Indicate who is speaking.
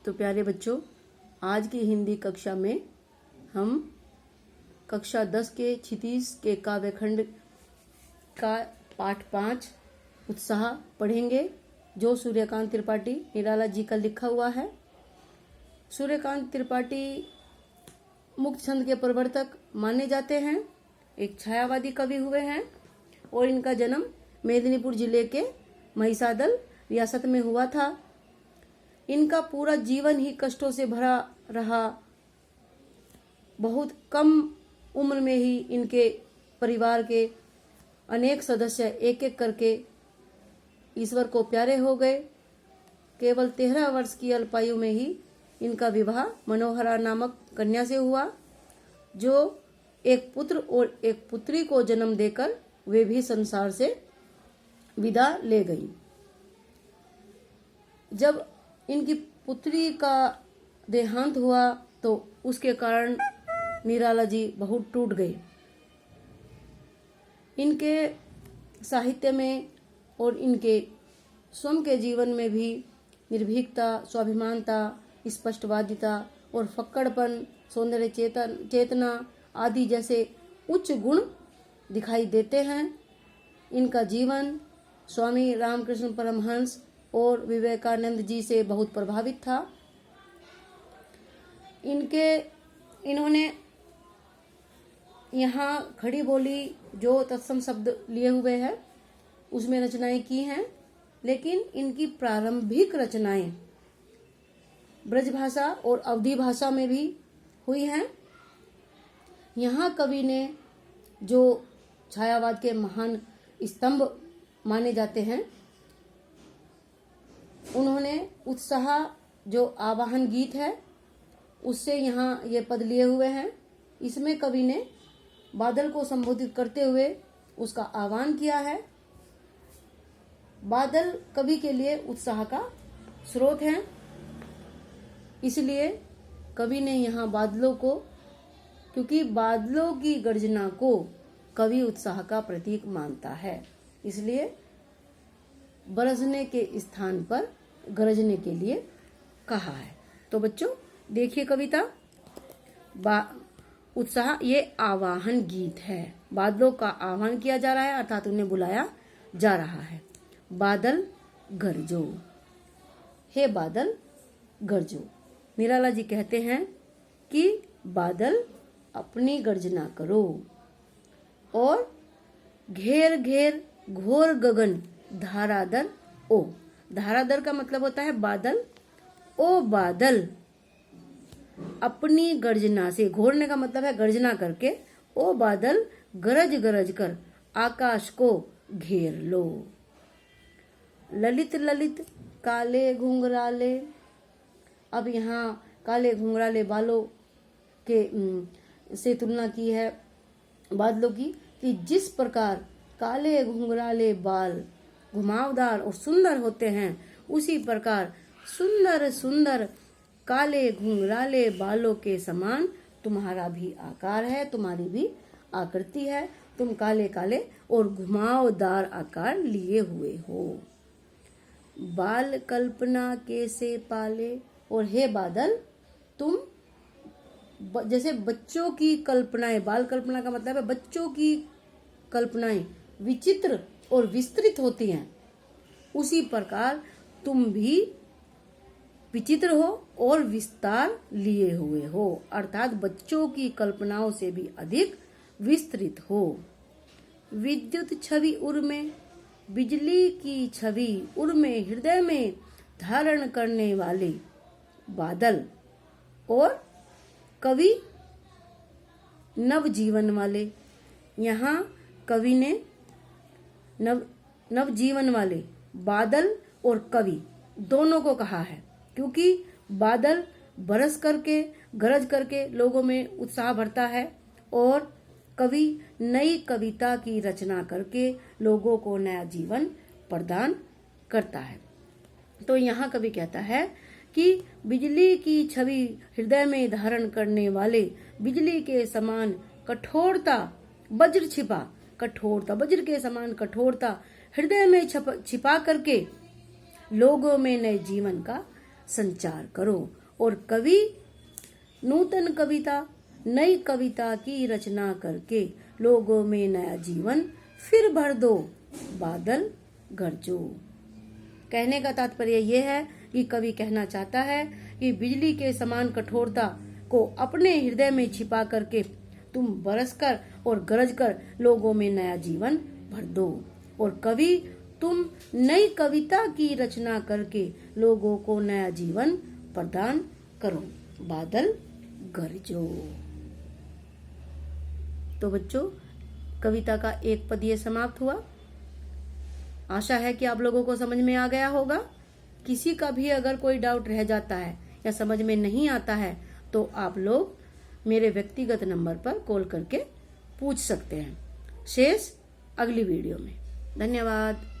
Speaker 1: तो प्यारे बच्चों, आज की हिंदी कक्षा में हम कक्षा 10 के क्षितिज के काव्यखंड का पाठ 5 उत्साह पढ़ेंगे, जो सूर्यकांत त्रिपाठी निराला जी का लिखा हुआ है। सूर्यकांत त्रिपाठी मुक्त छंद के प्रवर्तक माने जाते हैं, एक छायावादी कवि हुए हैं और इनका जन्म मेदिनीपुर जिले के महिसादल रियासत में हुआ था। इनका पूरा जीवन ही कष्टों से भरा रहा। बहुत कम उम्र में ही इनके परिवार के अनेक सदस्य एक एक करके ईश्वर को प्यारे हो गए। केवल 13 वर्ष की अल्पायु में ही इनका विवाह मनोहरा नामक कन्या से हुआ, जो एक पुत्र और एक पुत्री को जन्म देकर वे भी संसार से विदा ले गई। जब इनकी पुत्री का देहांत हुआ तो उसके कारण निराला जी बहुत टूट गए। इनके साहित्य में और इनके स्वयं के जीवन में भी निर्भीकता, स्वाभिमानता, स्पष्टवादिता और फक्कड़पन, सौंदर्य चेतना आदि जैसे उच्च गुण दिखाई देते हैं। इनका जीवन स्वामी रामकृष्ण परमहंस और विवेकानंद जी से बहुत प्रभावित था। इन्होंने यहाँ खड़ी बोली जो तत्सम शब्द लिए हुए हैं उसमें रचनाएं की हैं, लेकिन इनकी प्रारंभिक रचनाएं ब्रज भाषा और अवधी भाषा में भी हुई हैं। यहाँ कवि ने जो छायावाद के महान स्तंभ माने जाते हैं, उन्होंने उत्साह जो आवाहन गीत है उससे यहाँ ये पद लिए हुए हैं। इसमें कवि ने बादल को संबोधित करते हुए उसका आह्वान किया है। बादल कवि के लिए उत्साह का स्रोत हैं, इसलिए कवि ने यहाँ बादलों को, क्योंकि बादलों की गर्जना को कवि उत्साह का प्रतीक मानता है, इसलिए बरसने के स्थान पर गरजने के लिए कहा है। तो बच्चों देखिए कविता उत्साह, ये आवाहन गीत है। बादलों का आह्वान किया जा रहा है, अर्थात उन्हें बुलाया जा रहा है। बादल गरजो, हे बादल गरजो। निराला जी कहते हैं कि बादल अपनी गर्जना करो और घेर घेर घोर गगन धारादर ओ। धारादर का मतलब होता है बादल। ओ बादल अपनी गर्जना से, घोरने का मतलब है गर्जना करके, ओ बादल गरज गरज कर आकाश को घेर लो। ललित ललित काले घुंघराले, अब यहाँ काले घुंघराले बालों के से तुलना की है बादलों की, कि जिस प्रकार काले घुंघराले बाल घुमावदार और सुंदर होते हैं, उसी प्रकार सुंदर सुंदर काले घुंघराले बालों के समान तुम्हारा भी आकार है, तुम्हारी भी आकृति है। तुम काले काले और घुमावदार आकार लिए हुए हो। बाल कल्पना कैसे पाले, और हे बादल तुम जैसे बच्चों की कल्पनाएं, बाल कल्पना का मतलब है बच्चों की कल्पनाएं विचित्र और विस्तृत होती हैं, उसी प्रकार तुम भी विचित्र हो और विस्तार लिए हुए हो, अर्थात बच्चों की कल्पनाओं से भी अधिक विस्तृत हो। विद्युत छवि उर में, बिजली की छवि उर में हृदय में धारण करने वाले बादल, और कवि नव जीवन वाले। यहाँ कवि ने नव जीवन वाले बादल और कवि दोनों को कहा है, क्योंकि बादल बरस करके, गरज करके लोगों में उत्साह भरता है और कवि नई कविता की रचना करके लोगों को नया जीवन प्रदान करता है। तो यहाँ कवि कहता है कि बिजली की छवि हृदय में धारण करने वाले, बिजली के समान कठोरता, वज्र छिपा कठोरता, वज्र के समान कठोरता हृदय में छिपा करके लोगों में नए जीवन का संचार करो। और कवि नूतन कविता, नई कविता की रचना करके लोगों में नया जीवन फिर भर दो, बादल गरजो। कहने का तात्पर्य यह है कि कवि कहना चाहता है कि बिजली के समान कठोरता को अपने हृदय में छिपा करके तुम बरसकर और गरजकर लोगों में नया जीवन भर दो। और कवि तुम नई कविता की रचना करके लोगों को नया जीवन प्रदान करो, बादल गरजो। तो बच्चों, कविता का एक पद ये समाप्त हुआ। आशा है कि आप लोगों को समझ में आ गया होगा। किसी का भी अगर कोई डाउट रह जाता है या समझ में नहीं आता है तो आप लोग मेरे व्यक्तिगत नंबर पर कॉल करके पूछ सकते हैं। शेष अगली वीडियो में। धन्यवाद।